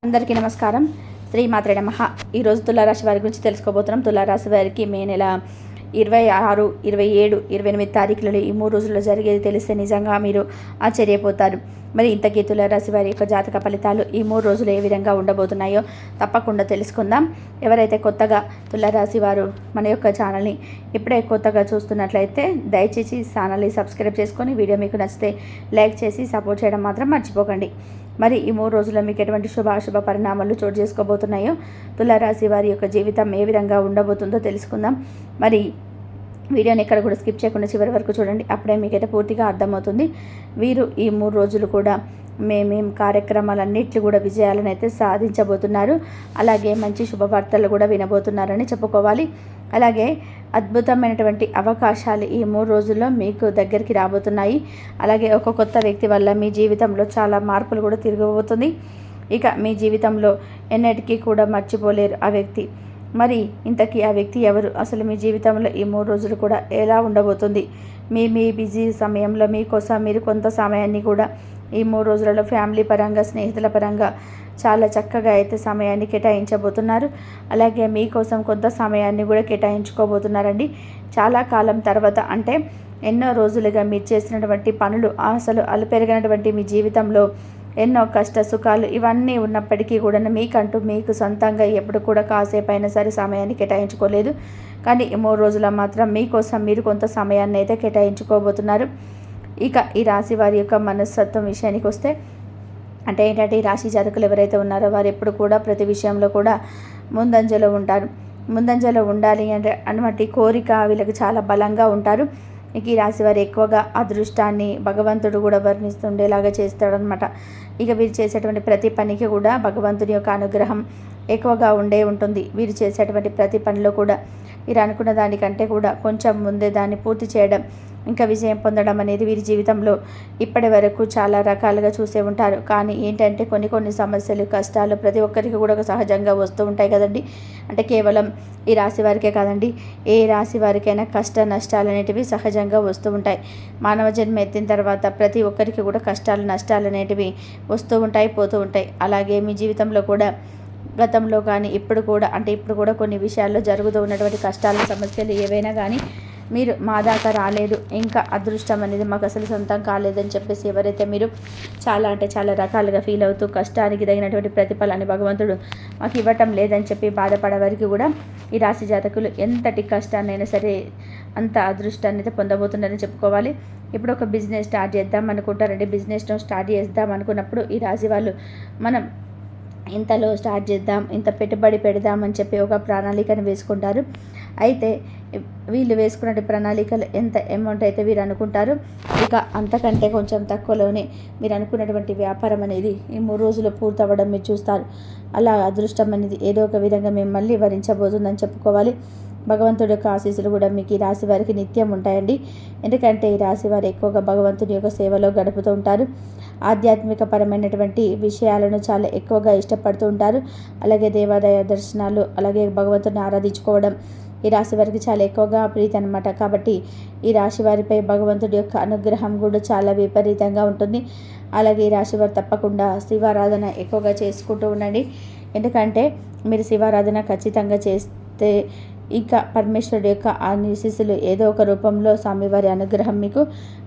అందరికీ నమస్కారం. శ్రీమాత్రే నమః. ఈరోజు తులారాశి వారి గురించి తెలుసుకోబోతున్నాం. తులారాశి వారికి మే నెల 26, 27, 28 తారీఖులలో ఈ 3 రోజుల్లో జరిగేది తెలిస్తే నిజంగా మీరు ఆశ్చర్యపోతారు. మరి ఇంతకీ తులారాశి వారి యొక్క జాతక ఫలితాలు ఈ 3 రోజులు ఏ విధంగా ఉండబోతున్నాయో తప్పకుండా తెలుసుకుందాం. ఎవరైతే కొత్తగా తులారాశి వారు మన యొక్క ఛానల్ని ఇప్పుడే కొత్తగా చూస్తున్నట్లయితే దయచేసి ఛానల్ని సబ్స్క్రైబ్ చేసుకొని వీడియో మీకు నచ్చితే లైక్ చేసి సపోర్ట్ చేయడం మాత్రం మర్చిపోకండి. మరి ఈ 3 రోజుల్లో మీకు ఎటువంటి శుభాశుభ పరిణామాలు చోటు చేసుకోబోతున్నాయో, తులారాశి వారి యొక్క జీవితం ఏ విధంగా ఉండబోతుందో తెలుసుకుందాం. మరి వీడియోని ఎక్కడ కూడా స్కిప్ చేయకుండా చివరి వరకు చూడండి. అప్పుడే మీకైతే పూర్తిగా అర్థమవుతుంది. వీరు ఈ 3 రోజులు కూడా మేమేం కార్యక్రమాలన్నింటినీ కూడా విజయాలను అయితే సాధించబోతున్నారు. అలాగే మంచి శుభవార్తలు కూడా వినబోతున్నారని చెప్పుకోవాలి. అలాగే అద్భుతమైనటువంటి అవకాశాలు ఈ 3 రోజుల్లో మీకు దగ్గరికి రాబోతున్నాయి. అలాగే ఒక కొత్త వ్యక్తి వల్ల మీ జీవితంలో చాలా మార్పులు కూడా తిరగబోతుంది. ఇక మీ జీవితంలో ఎన్నటికీ కూడా మర్చిపోలేరు ఆ వ్యక్తి. మరి ఇంతకీ ఆ వ్యక్తి ఎవరు? అసలు మీ జీవితంలో ఈ 3 రోజులు కూడా ఎలా ఉండబోతుంది? మీ బిజీ సమయంలో మీకోసం మీరు కొంత సమయాన్ని కూడా ఈ 3 రోజులలో ఫ్యామిలీ పరంగా, స్నేహితుల పరంగా చాలా చక్కగా అయితే సమయాన్ని కేటాయించబోతున్నారు. అలాగే మీకోసం కొంత సమయాన్ని కూడా కేటాయించుకోబోతున్నారండి. చాలా కాలం తర్వాత, అంటే ఎన్నో రోజులుగా మీరు చేసినటువంటి పనులు, ఆశలు అలుపెరగినటువంటి మీ జీవితంలో ఎన్నో కష్ట సుఖాలు ఇవన్నీ ఉన్నప్పటికీ కూడా మీకంటూ మీకు సొంతంగా ఎప్పుడు కూడా కాసేపు అయినా సరే సమయాన్ని కేటాయించుకోలేదు. కానీ ఈ 3 రోజుల మాత్రం మీకోసం మీరు కొంత సమయాన్ని అయితే కేటాయించుకోబోతున్నారు. ఇక ఈ రాశి వారి యొక్క మనస్తత్వం విషయానికి వస్తే, అంటే ఏంటంటే ఈ రాశి జాతకులు ఎవరైతే ఉన్నారో వారు ఎప్పుడు కూడా ప్రతి విషయంలో కూడా ముందంజలో ఉంటారు. ముందంజలో ఉండాలి అంటే అన్నమాట కోరిక వీళ్ళకి చాలా బలంగా ఉంటారు. ఇక ఈ రాశి వారు ఎక్కువగా అదృష్టాన్ని భగవంతుడు కూడా వర్ణిస్తుండేలాగా చేస్తాడనమాట. ఇక వీరు చేసేటువంటి ప్రతి పనికి కూడా భగవంతుని యొక్క అనుగ్రహం ఎక్కువగా ఉంటుంది. వీరు చేసేటువంటి ప్రతి పనిలో కూడా వీరు అనుకున్న దానికంటే కూడా కొంచెం ముందే దాన్ని పూర్తి చేయడం, ఇంకా విజయం పొందడం అనేది వీరి జీవితంలో ఇప్పటి వరకు చాలా రకాలుగా చూసే ఉంటారు. కానీ ఏంటంటే కొన్ని సమస్యలు, కష్టాలు ప్రతి ఒక్కరికి కూడా సహజంగా వస్తూ ఉంటాయి కదండి. అంటే కేవలం ఈ రాశి వారికే కాదండి, ఏ రాశి వారికైనా కష్ట నష్టాలు అనేటివి సహజంగా వస్తూ ఉంటాయి. మానవ జన్మ ఎత్తిన తర్వాత ప్రతి ఒక్కరికి కూడా కష్టాలు, నష్టాలు అనేటివి వస్తూ ఉంటాయి, పోతూ ఉంటాయి. అలాగే మీ జీవితంలో కూడా గతంలో కానీ ఇప్పుడు కూడా కొన్ని విషయాల్లో జరుగుతూ ఉన్నటువంటి కష్టాల, సమస్యలు ఏవైనా కానీ మీరు మా దాకా రాలేదు, ఇంకా అదృష్టం అనేది మాకు అసలు సొంతం కాలేదని చెప్పేసి ఎవరైతే మీరు చాలా రకాలుగా ఫీల్ అవుతూ కష్టానికి తగినటువంటి ప్రతిఫలాన్ని భగవంతుడు మాకు ఇవ్వటం లేదని చెప్పి బాధపడేవారికి కూడా ఈ రాశి జాతకులు ఎంతటి కష్టాన్నైనా సరే అంత అదృష్టాన్ని అయితే పొందబోతున్నారని చెప్పుకోవాలి. ఇప్పుడు ఒక బిజినెస్ స్టార్ట్ చేద్దాం అనుకుంటారండి. బిజినెస్ను స్టార్ట్ చేద్దాం అనుకున్నప్పుడు ఈ రాశి వాళ్ళు మనం ఇంతలో స్టార్ట్ చేద్దాం, ఇంత పెట్టుబడి పెడదామని చెప్పి ఒక ప్రణాళికను వేసుకుంటారు. అయితే వీళ్ళు వేసుకున్న ప్రణాళికలు ఎంత అమౌంట్ అయితే వీరు అనుకుంటారు, ఇక అంతకంటే కొంచెం తక్కువలోనే మీరు అనుకున్నటువంటి వ్యాపారం అనేది ఈ 3 రోజులు పూర్తవ్వడం మీరు చూస్తారు. అలా అదృష్టం అనేది ఏదో ఒక విధంగా మిమ్మల్ని వరించబోతుందని చెప్పుకోవాలి. భగవంతుడి యొక్క ఆశీస్సులు కూడా మీకు ఈ రాశి వారికి నిత్యం ఉంటాయండి. ఎందుకంటే ఈ రాశి వారు ఎక్కువగా భగవంతుడి యొక్క సేవలో గడుపుతూ ఉంటారు. ఆధ్యాత్మిక పరమైనటువంటి విషయాలను చాలా ఎక్కువగా ఇష్టపడుతూ ఉంటారు. అలాగే దేవాలయ దర్శనాలు, అలాగే భగవంతుడిని ఆరాధించుకోవడం ఈ రాశి వారికి చాలా ఎక్కువగా ప్రీతి అనమాట. కాబట్టి ఈ రాశి వారిపై భగవంతుడి యొక్క అనుగ్రహం కూడా చాలా విపరీతంగా ఉంటుంది. అలాగే ఈ రాశి వారు తప్పకుండా శివారాధన ఎక్కువగా చేసుకుంటూ ఉండండి. ఎందుకంటే మీరు శివారాధన ఖచ్చితంగా చేస్తే ఇక పరమేశ్వరుడు యొక్క ఆశీస్సులు ఏదో ఒక రూపంలో స్వామివారి అనుగ్రహం మీకు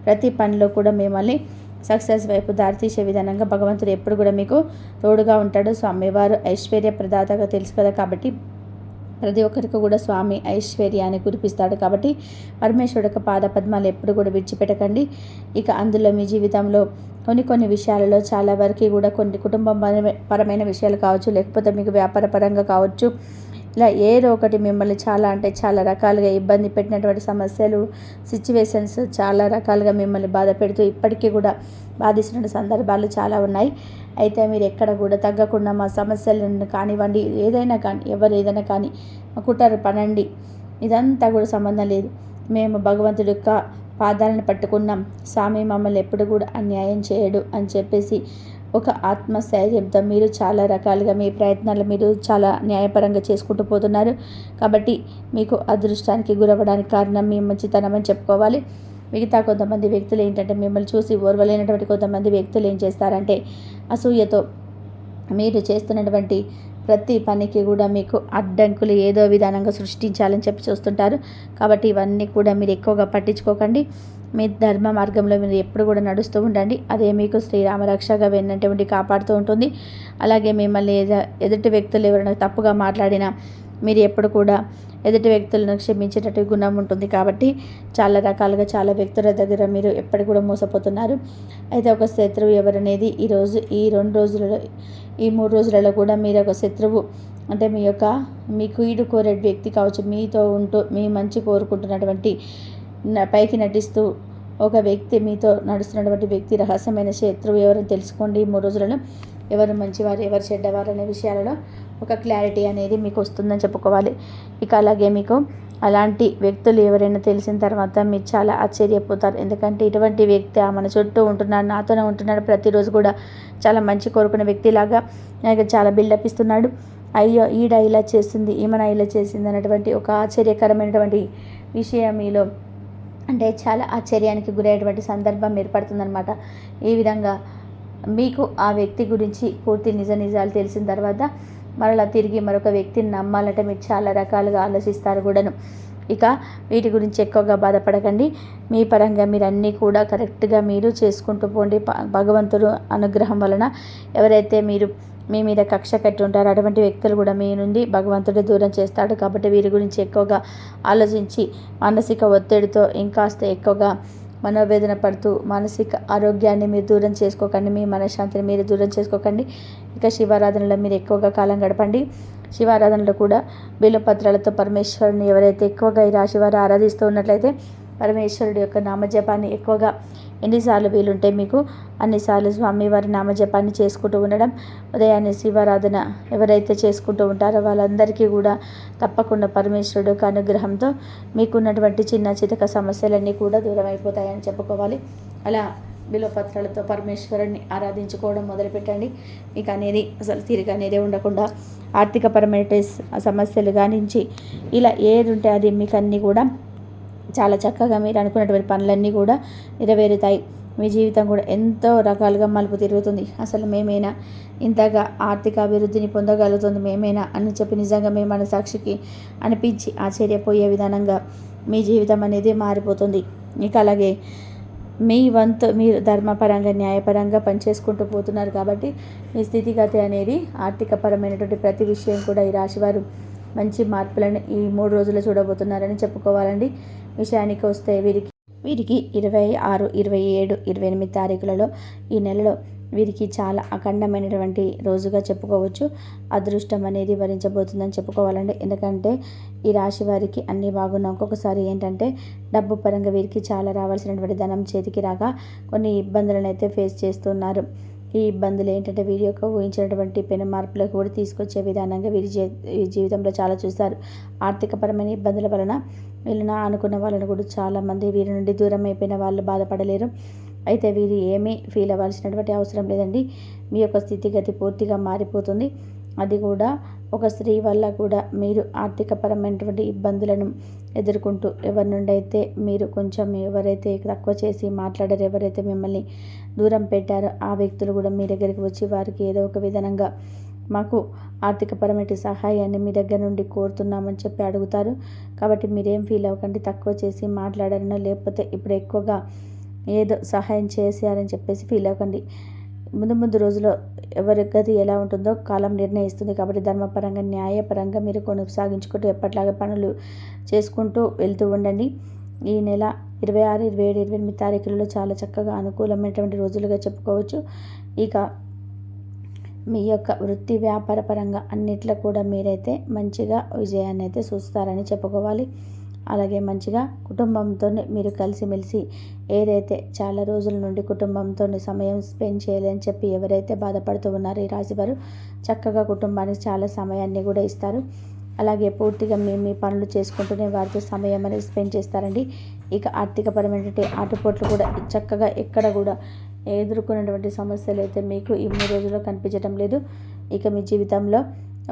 ప్రతి పనిలో కూడా మిమ్మల్ని సక్సెస్ వైపు దారితీసే విధానంగా భగవంతుడు ఎప్పుడు కూడా మీకు తోడుగా ఉంటాడు. స్వామివారు ఐశ్వర్య ప్రదాతగా తెలుసు కదా, కాబట్టి ప్రతి ఒక్కరికి కూడా స్వామి ఐశ్వర్యాన్ని కురిపిస్తాడు. కాబట్టి పరమేశ్వరుడు యొక్క పాద పద్మాలు ఎప్పుడు కూడా విడిచిపెట్టకండి. ఇక అందులో మీ జీవితంలో కొన్ని విషయాలలో చాలా వరకు కూడా కొన్ని కుటుంబ పరమైన విషయాలు కావచ్చు, లేకపోతే మీకు వ్యాపార పరంగా కావచ్చు, ఇలా ఏదో ఒకటి మిమ్మల్ని చాలా రకాలుగా ఇబ్బంది పెట్టినటువంటి సమస్యలు, సిచ్యువేషన్స్ చాలా రకాలుగా మిమ్మల్ని బాధ పెడుతూ ఇప్పటికీ కూడా బాధిస్తున్న సందర్భాలు చాలా ఉన్నాయి. అయితే మీరు ఎక్కడ కూడా తగ్గకుండా మా సమస్యలను కానివ్వండి, ఏదైనా కానీ ఎవరు ఏదైనా కానీ కుట్టారు పనండి, ఇదంతా కూడా సంబంధం లేదు. మేము భగవంతుడి యొక్క పాదాలను పట్టుకున్నాం, స్వామి మమ్మల్ని ఎప్పుడు కూడా అన్యాయం చేయడు అని చెప్పేసి ఒక ఆత్మస్థైర్యంతో మీరు చాలా రకాలుగా మీ ప్రయత్నాలు మీరు చాలా న్యాయపరంగా చేసుకుంటూ పోతున్నారు. కాబట్టి మీకు అదృష్టానికి గురవ్వడానికి కారణం మీ మంచితనం అని చెప్పుకోవాలి. మిగతా కొంతమంది వ్యక్తులు ఏంటంటే మిమ్మల్ని చూసి ఓర్వలేనటువంటి కొంతమంది వ్యక్తులు ఏం చేస్తారంటే అసూయతో మీరు చేస్తున్నటువంటి ప్రతి పనికి కూడా మీకు అడ్డంకులు ఏదో విధానంగా సృష్టించాలని చెప్పి చూస్తుంటారు. కాబట్టి ఇవన్నీ కూడా మీరు ఎక్కువగా పట్టించుకోకండి. మీ ధర్మ మార్గంలో మీరు ఎప్పుడు కూడా నడుస్తూ ఉండండి. అదే మీకు శ్రీరామ రక్షగా వెన్నంటే ఉండి కాపాడుతూ ఉంటుంది. అలాగే మిమ్మల్ని ఎదుటి వ్యక్తులు ఎవరైనా తప్పుగా మాట్లాడినా మీరు ఎప్పుడు కూడా ఎదుటి వ్యక్తులను క్షమించేటట్టు గుణం ఉంటుంది. కాబట్టి చాలా రకాలుగా చాలా వ్యక్తుల దగ్గర మీరు ఎప్పటి కూడా మోసపోతున్నారు. అయితే ఒక శత్రువు ఎవరనేది ఈ 2 రోజులలో ఈ 3 రోజులలో కూడా మీరు ఒక శత్రువు అంటే మీకు ఈడు కోరే వ్యక్తి కావచ్చు, మీతో ఉంటూ మీ మంచి కోరుకుంటున్నటువంటి పైకి నటిస్తూ ఒక వ్యక్తి, మీతో నడుస్తున్నటువంటి వ్యక్తి రహస్యమైన శత్రువు ఎవరని తెలుసుకోండి. 3 రోజులలో ఎవరు మంచివారు ఎవరు చెడ్డవారు అనే విషయాలలో ఒక క్లారిటీ అనేది మీకు వస్తుందని చెప్పుకోవాలి. ఇక అలాగే మీకు అలాంటి వ్యక్తులు ఎవరైనా తెలిసిన తర్వాత మీరు చాలా ఆశ్చర్యపోతారు. ఎందుకంటే ఇటువంటి వ్యక్తి మన చుట్టూ ఉంటున్నాడు, నాతోనే ఉంటున్నాడు, ప్రతిరోజు కూడా చాలా మంచి కోరుకునే వ్యక్తిలాగా నాకు చాలా బిల్డప్ ఇస్తున్నాడు, అయ్యో ఈడ ఇలా చేసింది, ఈమెన ఇలా చేసింది అన్నటువంటి ఒక ఆశ్చర్యకరమైనటువంటి విషయం మీలో అంటే చాలా ఆశ్చర్యానికి గురయ్యేటువంటి సందర్భం ఏర్పడుతుందన్నమాట. ఈ విధంగా మీకు ఆ వ్యక్తి గురించి పూర్తి నిజాలు తెలిసిన తర్వాత మరలా తిరిగి మరొక వ్యక్తిని నమ్మాలంటే మీరు చాలా రకాలుగా ఆలోచిస్తారు కూడాను. ఇక వీటి గురించి ఎక్కువగా బాధపడకండి. మీ పరంగా మీరు అన్నీ కూడా కరెక్ట్గా మీరు చేసుకుంటూ పోండి. భగవంతుడు అనుగ్రహం వలన ఎవరైతే మీ మీద కక్ష కట్టి ఉంటారో అటువంటి వ్యక్తులు కూడా మీ నుండి భగవంతుడే దూరం చేస్తాడు. కాబట్టి వీరి గురించి ఎక్కువగా ఆలోచించి మానసిక ఒత్తిడితో ఇంకాస్త ఎక్కువగా మనోవేదన పడుతూ మానసిక ఆరోగ్యాన్ని మీరు దూరం చేసుకోకండి. మీ మనశ్శాంతిని మీరు దూరం చేసుకోకండి. ఇక శివారాధనలో మీరు ఎక్కువగా కాలం గడపండి. శివారాధనలో కూడా బిల్వపత్రాలతో పరమేశ్వరుని ఎవరైతే ఎక్కువగా ఈ రాశి వారు ఆరాధిస్తూ ఉన్నట్లయితే పరమేశ్వరుడి యొక్క నామజపాన్ని ఎక్కువగా ఎన్నిసార్లు వీలుంటే మీకు అన్నిసార్లు స్వామివారి నామజపాన్ని చేసుకుంటూ ఉండడం. ఉదయాన్నే శివారాధన ఎవరైతే చేసుకుంటూ ఉంటారో వాళ్ళందరికీ కూడా తప్పకుండా పరమేశ్వరుడు యొక్క అనుగ్రహంతో మీకున్నటువంటి చిన్న చితక సమస్యలన్నీ కూడా దూరం అయిపోతాయని చెప్పుకోవాలి. అలా బిల్వపత్రాలతో పరమేశ్వరుని ఆరాధించుకోవడం మొదలుపెట్టండి. మీకు అనేది అసలు తీరిక అనేది ఉండకుండా ఆర్థికపరమైన సమస్యలు కానించి ఇలా ఏది ఉంటే అది మీకు అన్నీ కూడా చాలా చక్కగా మీరు అనుకున్నటువంటి పనులన్నీ కూడా నెరవేరుతాయి. మీ జీవితం కూడా ఎంతో రకాలుగా మలుపు తిరుగుతుంది. అసలు మేమేనా ఇంతగా ఆర్థిక అభివృద్ధిని పొందగలుగుతుంది మేమేనా అని చెప్పి నిజంగా మీ మనసాక్షికి అనిపించి ఆశ్చర్యపోయే విధానంగా మీ జీవితం అనేది మారిపోతుంది. ఇక అలాగే మీ వంతు మీరు ధర్మపరంగా న్యాయపరంగా పనిచేసుకుంటూ పోతున్నారు. కాబట్టి మీ స్థితిగతి అనేది ఆర్థికపరమైనటువంటి ప్రతి విషయం కూడా ఈ రాశివారు మంచి మార్పులను ఈ 3 రోజులు చూడబోతున్నారని చెప్పుకోవాలండి. విషయానికి వస్తే వీరికి 26, 27, 28 తారీఖులలో ఈ నెలలో వీరికి చాలా అఖండమైనటువంటి రోజుగా చెప్పుకోవచ్చు. అదృష్టం అనేది వరించబోతుందని చెప్పుకోవాలండి. ఎందుకంటే ఈ రాశి వారికి అన్నీ బాగున్నా ఒక్కొక్కసారి ఏంటంటే డబ్బు పరంగా వీరికి చాలా రావాల్సినటువంటి ధనం చేతికి రాక కొన్ని ఇబ్బందులను అయితే ఫేస్ చేస్తున్నారు. ఈ ఇబ్బందులు ఏంటంటే వీరి యొక్క ఊహించినటువంటి పెను మార్పులకు కూడా తీసుకొచ్చే విధానంగా వీరి జీవితంలో చాలా చూస్తారు. ఆర్థికపరమైన ఇబ్బందుల వలన వీళ్ళని అనుకున్న వాళ్ళని కూడా చాలామంది వీరి నుండి దూరం అయిపోయిన వాళ్ళు బాధపడలేరు. అయితే వీరు ఏమీ ఫీల్ అవ్వాల్సినటువంటి అవసరం లేదండి. మీ యొక్క స్థితిగతి పూర్తిగా మారిపోతుంది. అది కూడా ఒక స్త్రీ వల్ల కూడా మీరు ఆర్థికపరమైనటువంటి ఇబ్బందులను ఎదుర్కొంటూ ఎవరి నుండి అయితే మీరు కొంచెం ఎవరైతే తక్కువ చేసి మాట్లాడారో ఎవరైతే మిమ్మల్ని దూరం పెట్టారో ఆ వ్యక్తులు కూడా మీ దగ్గరికి వచ్చి వారికి ఏదో ఒక విధంగా మాకు ఆర్థికపరమైన సహాయాన్ని మీ దగ్గర నుండి కోరుతున్నామని చెప్పి అడుగుతారు. కాబట్టి మీరేం ఫీల్ అవ్వకండి. తక్కువ చేసి మాట్లాడారనో లేకపోతే ఇప్పుడు ఎక్కువగా ఏదో సహాయం చేసేయాలని చెప్పేసి ఫీల్ అవ్వకండి. ముందు రోజుల్లో ఎవరి గతి ఎలా ఉంటుందో కాలం నిర్ణయిస్తుంది. కాబట్టి ధర్మపరంగా న్యాయపరంగా మీరు కొనసాగించుకుంటూ ఎప్పటిలాగా పనులు చేసుకుంటూ వెళ్తూ ఉండండి. ఈ నెల 26, 27, 28 తారీఖులలో చాలా చక్కగా అనుకూలమైనటువంటి రోజులుగా చెప్పుకోవచ్చు. ఇక మీ యొక్క వృత్తి వ్యాపార పరంగా అన్నిట్లో కూడా మీరైతే మంచిగా విజయాన్ని అయితే చూస్తారని చెప్పుకోవాలి. అలాగే మంచిగా కుటుంబంతో మీరు కలిసిమెలిసి ఏదైతే చాలా రోజుల నుండి కుటుంబంతో సమయం స్పెండ్ చేయాలని చెప్పి ఎవరైతే బాధపడుతూ ఉన్నారో ఈ రాశివారు చక్కగా కుటుంబానికి చాలా సమయాన్ని కూడా ఇస్తారు. అలాగే పూర్తిగా మీ పనులు చేసుకుంటూనే వారితో సమయం అనేది స్పెండ్ చేస్తారండి. ఇక ఆర్థికపరమైనటువంటి ఆటుపోట్లు కూడా చక్కగా ఎక్కడ కూడా ఎదుర్కొన్నటువంటి సమస్యలు అయితే మీకు ఈ 3 రోజుల్లో కనిపించడం లేదు. ఇక మీ జీవితంలో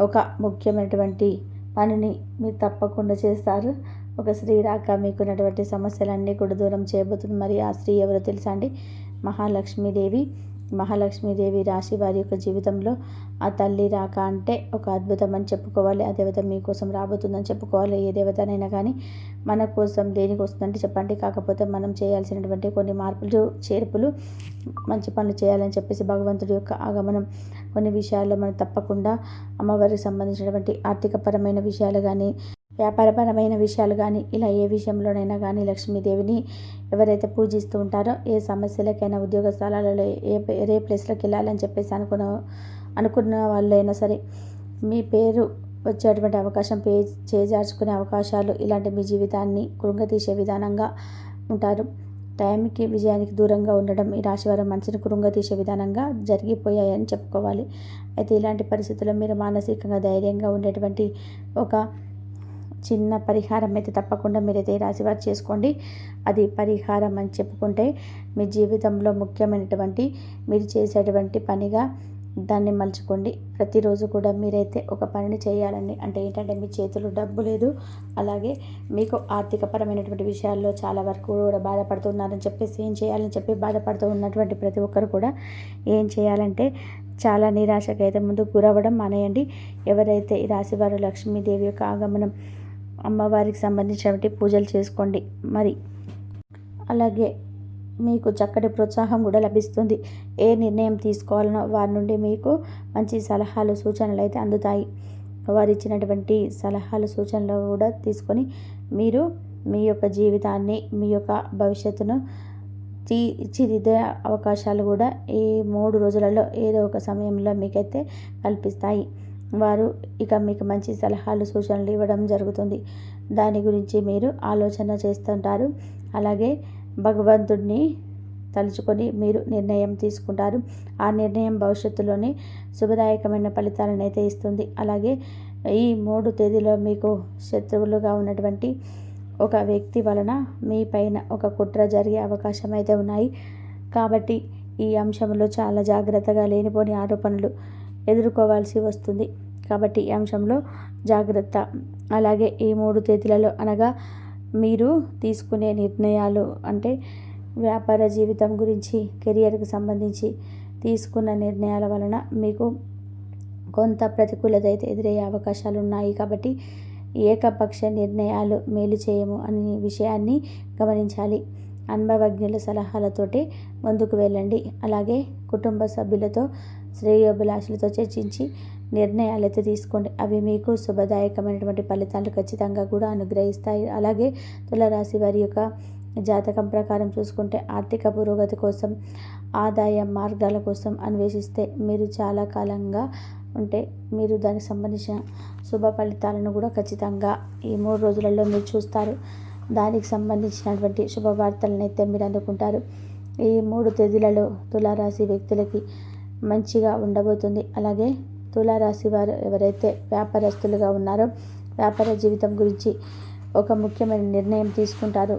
ఒక ముఖ్యమైనటువంటి పనిని మీరు తప్పకుండా చేస్తారు. ఒక స్త్రీ రాక మీకున్నటువంటి సమస్యలన్నీ కూడా దూరం చేయబోతుంది. మరి ఆ స్త్రీ ఎవరో తెలుసా అండి? మహాలక్ష్మీదేవి. మహాలక్ష్మీదేవి రాశి వారి యొక్క జీవితంలో ఆ తల్లి రాక అంటే ఒక అద్భుతం అని చెప్పుకోవాలి. ఆ దేవత మీకోసం రాబోతుందని చెప్పుకోవాలి. ఏ దేవతనైనా కానీ మన కోసం దేనికి వస్తుందంటే చెప్పండి. కాకపోతే మనం చేయాల్సినటువంటి కొన్ని మార్పులు చేర్పులు మంచి పనులు చేయాలని చెప్పేసి భగవంతుడి యొక్క ఆగమనం. కొన్ని విషయాల్లో మనం తప్పకుండా అమ్మవారికి సంబంధించినటువంటి ఆర్థికపరమైన విషయాలు కానీ, వ్యాపారపరమైన విషయాలు కానీ, ఇలా ఏ విషయంలోనైనా కానీ లక్ష్మీదేవిని ఎవరైతే పూజిస్తూ ఉంటారో, ఏ సమస్యలకైనా, ఉద్యోగ స్థలాలలో ఏ ప్లేస్లోకి వెళ్ళాలని చెప్పేసి అనుకున్న వాళ్ళైనా సరే మీ పేరు వచ్చేటువంటి అవకాశం, చేజార్చుకునే అవకాశాలు, ఇలాంటి మీ జీవితాన్ని కృంగతీసే విధానంగా ఉంటారు. టైంకి విజయానికి దూరంగా ఉండడం ఈ రాశివారి మనసుని కృంగతీసే విధానంగా జరిగిపోయాయని చెప్పుకోవాలి. అయితే ఇలాంటి పరిస్థితుల్లో మీరు మానసికంగా ధైర్యంగా ఉండేటువంటి ఒక చిన్న పరిహారం అయితే తప్పకుండా మీరైతే ఈ రాశివారు చేసుకోండి. అది పరిహారం అని చెప్పుకుంటే మీ జీవితంలో ముఖ్యమైనటువంటి మీరు చేసేటువంటి పనిగా దాన్ని మలుచుకోండి. ప్రతిరోజు కూడా మీరైతే ఒక పనిని చేయాలండి. అంటే ఏంటంటే మీ చేతులు డబ్బు లేదు, అలాగే మీకు ఆర్థికపరమైనటువంటి విషయాల్లో చాలా వరకు కూడా బాధపడుతున్నారని చెప్పేసి ఏం చేయాలని చెప్పి బాధపడుతూ ఉన్నటువంటి ప్రతి ఒక్కరు కూడా ఏం చేయాలంటే చాలా నిరాశకు అయితే ముందు గురవ్వడం మానేయండి. ఎవరైతే ఈ రాశివారు లక్ష్మీదేవి యొక్క ఆగమనం, అమ్మవారికి సంబంధించినటువంటి పూజలు చేసుకోండి. మరి అలాగే మీకు చక్కటి ప్రోత్సాహం కూడా లభిస్తుంది. ఏ నిర్ణయం తీసుకోవాలనో వారి నుండి మీకు మంచి సలహాలు, సూచనలు అయితే అందుతాయి. వారు ఇచ్చినటువంటి సలహాలు, సూచనలు కూడా తీసుకొని మీరు మీ యొక్క జీవితాన్ని, మీ యొక్క భవిష్యత్తును తీర్చిదిద్దే అవకాశాలు కూడా ఈ 3 రోజులలో ఏదో ఒక సమయంలో మీకైతే కల్పిస్తాయి. వారు ఇక మీకు మంచి సలహాలు, సూచనలు ఇవ్వడం జరుగుతుంది. దాని గురించి మీరు ఆలోచన చేస్తుంటారు. అలాగే భగవంతుడిని తలుచుకొని మీరు నిర్ణయం తీసుకుంటారు. ఆ నిర్ణయం భవిష్యత్తులోనే శుభదాయకమైన ఫలితాలను అయితే ఇస్తుంది. అలాగే ఈ 3 తేదీలో మీకు శత్రువులుగా ఉన్నటువంటి ఒక వ్యక్తి వలన మీ పైన ఒక కుట్ర జరిగే అవకాశం అయితే ఉన్నాయి. కాబట్టి ఈ అంశంలో చాలా జాగ్రత్తగా లేనిపోని ఆరోపణలు ఎదుర్కోవాల్సి వస్తుంది. కాబట్టి ఈ అంశంలో జాగ్రత్త. అలాగే ఈ 3 తేదీలలో అనగా మీరు తీసుకునే నిర్ణయాలు అంటే వ్యాపార జీవితం గురించి, కెరియర్కి సంబంధించి తీసుకున్న నిర్ణయాల వలన మీకు కొంత ప్రతికూలత అయితే ఎదురయ్యే అవకాశాలు ఉన్నాయి. కాబట్టి ఏకపక్ష నిర్ణయాలు మేలు చేయము అనే విషయాన్ని గమనించాలి. అనుభవజ్ఞుల సలహాలతోటి ముందుకు వెళ్ళండి. అలాగే కుటుంబ సభ్యులతో, శ్రేయోభిలాషులతో చర్చించి నిర్ణయాలు అయితే తీసుకోండి. అవి మీకు శుభదాయకమైనటువంటి ఫలితాలు ఖచ్చితంగా కూడా అనుగ్రహిస్తాయి. అలాగే తులారాశి వారి యొక్క జాతకం ప్రకారం చూసుకుంటే ఆర్థిక పురోగతి కోసం, ఆదాయ మార్గాల కోసం అన్వేషిస్తే మీరు చాలా కాలంగా ఉంటే మీరు దానికి సంబంధించిన శుభ ఫలితాలను కూడా ఖచ్చితంగా ఈ 3 రోజులలో మీరు చూస్తారు. దానికి సంబంధించినటువంటి శుభవార్తలను అయితే మీరు అందుకుంటారు. ఈ 3 తేదీలలో తులారాశి వ్యక్తులకి మంచిగా ఉండబోతుంది. అలాగే తులారాశి వారు ఎవరైతే వ్యాపారస్తులుగా ఉన్నారో వ్యాపార జీవితం గురించి ఒక ముఖ్యమైన నిర్ణయం తీసుకుంటారు.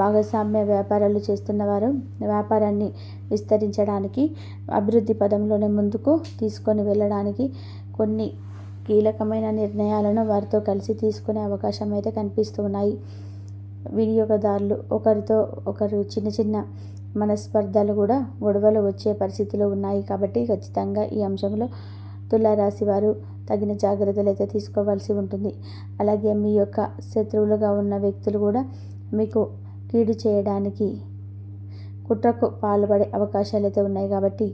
భాగస్వామ్య వ్యాపారాలు చేస్తున్నవారు వ్యాపారాన్ని విస్తరించడానికి, అభివృద్ధి పదంలోనే ముందుకు తీసుకొని వెళ్ళడానికి కొన్ని కీలకమైన నిర్ణయాలను వారితో కలిసి తీసుకునే అవకాశం అయితే కనిపిస్తూ ఉన్నాయి. వినియోగదారులు ఒకరితో ఒకరు చిన్న చిన్న మనస్పర్ధలు కూడా గొడవలు వచ్చే పరిస్థితులు ఉన్నాయి. కాబట్టి ఖచ్చితంగా ఈ అంశంలో తులారాశి వారు తగిన జాగ్రత్తలు అయితే తీసుకోవాల్సి ఉంటుంది. అలాగే మీ యొక్క శత్రువులుగా ఉన్న వ్యక్తులు కూడా మీకు కీడు చేయడానికి కుట్రకు పాల్పడే అవకాశాలు అయితే ఉన్నాయి. కాబట్టి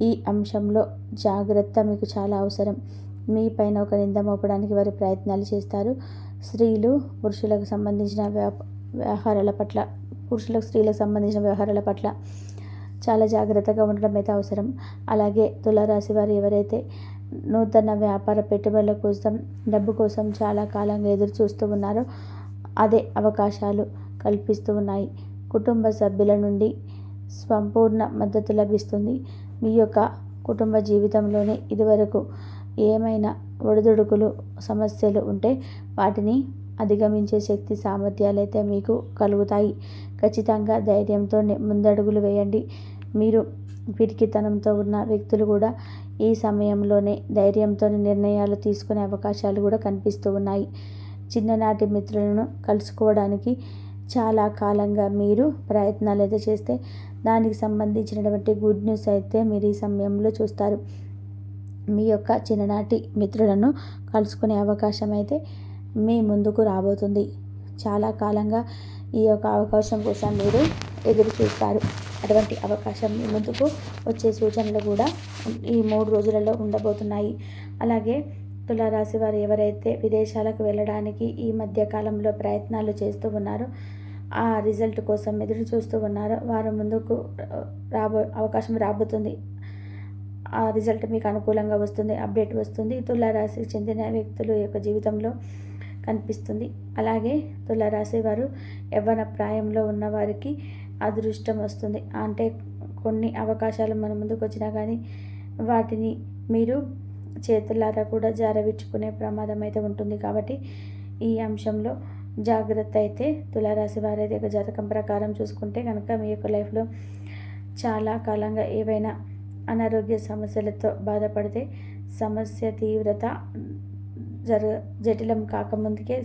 ఈ అంశంలో జాగ్రత్త మీకు చాలా అవసరం. మీ పైన ఒక నింద మోపడానికి వారి ప్రయత్నాలు చేస్తారు. స్త్రీలు పురుషులకు సంబంధించిన వ్యవహారాల పట్ల, స్త్రీలకు సంబంధించిన వ్యవహారాల పట్ల చాలా జాగ్రత్తగా ఉండడం అయితే అవసరం. అలాగే తులారాశి వారు ఎవరైతే నూతన వ్యాపార పెట్టుబడుల కోసం, డబ్బు కోసం చాలా కాలంగా ఎదురు చూస్తూ ఉన్నారో అదే అవకాశాలు కల్పిస్తూ ఉన్నాయి. కుటుంబ సభ్యుల నుండి సంపూర్ణ మద్దతు లభిస్తుంది. మీ యొక్క కుటుంబ జీవితంలోనే ఇదివరకు ఏమైనా ఒడిదుడుకులు, సమస్యలు ఉంటే వాటిని అధిగమించే శక్తి, సామర్థ్యాలు అయితే మీకు కలుగుతాయి. ఖచ్చితంగా ధైర్యంతో ముందడుగులు వేయండి. మీరు పిరికితనంతో ఉన్న వ్యక్తులు కూడా ఈ సమయంలోనే ధైర్యంతో నిర్ణయాలు తీసుకునే అవకాశాలు కూడా కనిపిస్తూ ఉన్నాయి. చిన్ననాటి మిత్రులను కలుసుకోవడానికి చాలా కాలంగా మీరు ప్రయత్నాలు అయితే చేస్తే దానికి సంబంధించినటువంటి గుడ్ న్యూస్ అయితే మీరు ఈ సమయంలో చూస్తారు. మీ యొక్క చిన్ననాటి మిత్రులను కలుసుకునే అవకాశం అయితే మీ ముందుకు రాబోతుంది. చాలా కాలంగా ఈ యొక్క అవకాశం కోసం మీరు ఎదురు చూస్తారు. అటువంటి అవకాశం మీ ముందుకు వచ్చే సూచనలు కూడా ఈ 3 రోజులలో ఉండబోతున్నాయి. అలాగే తులారాశి వారు ఎవరైతే విదేశాలకు వెళ్ళడానికి ఈ మధ్య కాలంలో ప్రయత్నాలు చేస్తూ ఉన్నారో, ఆ రిజల్ట్ కోసం ఎదురు చూస్తూ ఉన్నారో వారు ముందుకు అవకాశం రాబోతుంది. ఆ రిజల్ట్ మీకు అనుకూలంగా వస్తుంది, అప్డేట్ వస్తుంది. తులారాశికి చెందిన వ్యక్తుల యొక్క జీవితంలో కనిపిస్తుంది. అలాగే తులారాశి వారు యవ్వన ప్రాయంలో ఉన్నవారికి అదృష్టం వస్తుంది. అంటే కొన్ని అవకాశాలు మన ముందుకు వచ్చినా కానీ వాటిని మీరు చేతులారా కూడా జారవిడ్చుకునే ప్రమాదం అయితే ఉంటుంది. కాబట్టి ఈ అంశంలో జాగ్రత్త అయితే తులారాశి వారి యొక్క జాతకం ప్రకారం చూసుకుంటే కనుక మీ యొక్క లైఫ్లో చాలా కాలంగా ఏవైనా అనారోగ్య సమస్యలతో బాధపడితే సమస్య తీవ్రత జటిలం కాకముందుకే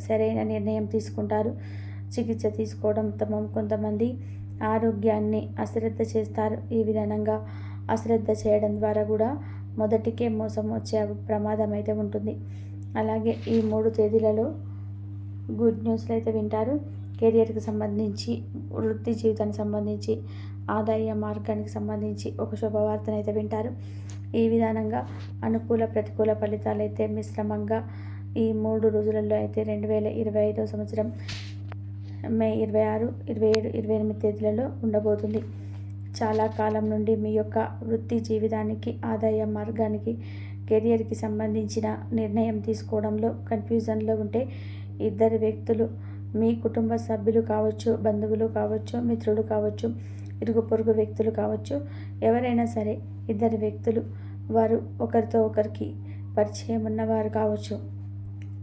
సరైన నిర్ణయం తీసుకుంటారు. చికిత్స తీసుకోవడం ఉత్తమం. కొంతమంది ఆరోగ్యాన్ని అశ్రద్ధ చేస్తారు. ఈ విధానంగా అశ్రద్ధ చేయడం ద్వారా కూడా మొదటికే మోసం వచ్చే ప్రమాదం అయితే ఉంటుంది. అలాగే ఈ 3 తేదీలలో గుడ్ న్యూస్లు అయితే వింటారు. కెరియర్కి సంబంధించి, వృత్తి జీవితానికి సంబంధించి, ఆదాయ మార్గానికి సంబంధించి ఒక శుభవార్తను అయితే వింటారు. ఈ విధానంగా అనుకూల ప్రతికూల ఫలితాలు అయితే మిశ్రమంగా ఈ 3 రోజులలో అయితే 2025వ సంవత్సరం మే 26, 27, 28 తేదీలలో ఉండబోతుంది. చాలా కాలం నుండి మీ యొక్క వృత్తి జీవితానికి, ఆదాయ మార్గానికి, కెరియర్కి సంబంధించిన నిర్ణయం తీసుకోవడంలో కన్ఫ్యూజన్లో ఉంటే ఇద్దరు వ్యక్తులు, మీ కుటుంబ సభ్యులు కావచ్చు, బంధువులు కావచ్చు, మిత్రులు కావచ్చు, ఇరుగు పొరుగు వ్యక్తులు కావచ్చు, ఎవరైనా సరే ఇద్దరు వ్యక్తులు వారు ఒకరితో ఒకరికి పరిచయం ఉన్నవారు కావచ్చు,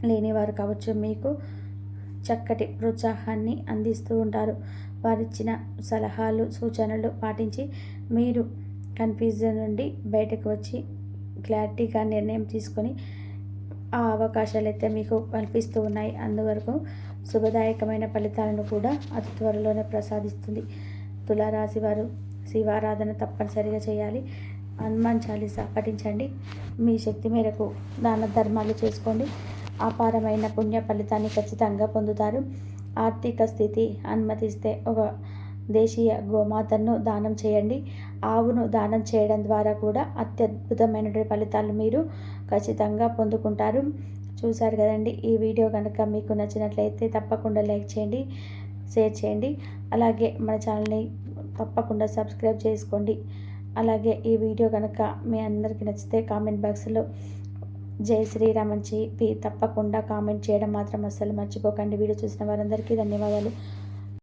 లేనివారు కావచ్చు, మీకు చక్కటి ప్రోత్సాహాన్ని అందిస్తూ ఉంటారు. వారిచ్చిన సలహాలు, సూచనలు పాటించి మీరు కన్ఫ్యూజన్ నుండి బయటకు వచ్చి క్లారిటీగా నిర్ణయం తీసుకొని ఆ అవకాశాలు అయితే మీకు కల్పిస్తూ ఉన్నాయి. అందువరకు శుభదాయకమైన ఫలితాలను కూడా అతి త్వరలోనే ప్రసాదిస్తుంది. తులారాశి వారు శివారాధన తప్పనిసరిగా చేయాలి. హనుమాన్ చాలీసా పఠించండి. మీ శక్తి మేరకు దాన ధర్మాలు చేసుకోండి. అపారమైన పుణ్య ఫలితాన్ని ఖచ్చితంగా పొందుతారు. ఆర్థిక స్థితి అనుమతిస్తే ఒక దేశీయ గోమాతను దానం చేయండి. ఆవును దానం చేయడం ద్వారా కూడా అత్యద్భుతమైన ఫలితాలు మీరు ఖచ్చితంగా పొందుకుంటారు. చూశారు కదండి. ఈ వీడియో కనుక మీకు నచ్చినట్లయితే తప్పకుండా లైక్ చేయండి, షేర్ చేయండి. అలాగే మన ఛానల్ని తప్పకుండా సబ్స్క్రైబ్ చేసుకోండి. అలాగే ఈ వీడియో కనుక మీ అందరికీ నచ్చితే కామెంట్ బాక్స్లో జై శ్రీరామ్ అని చెప్పి తప్పకుండా కామెంట్ చేయడం మాత్రం అస్సలు మర్చిపోకండి. వీడియో చూసిన వారందరికీ ధన్యవాదాలు.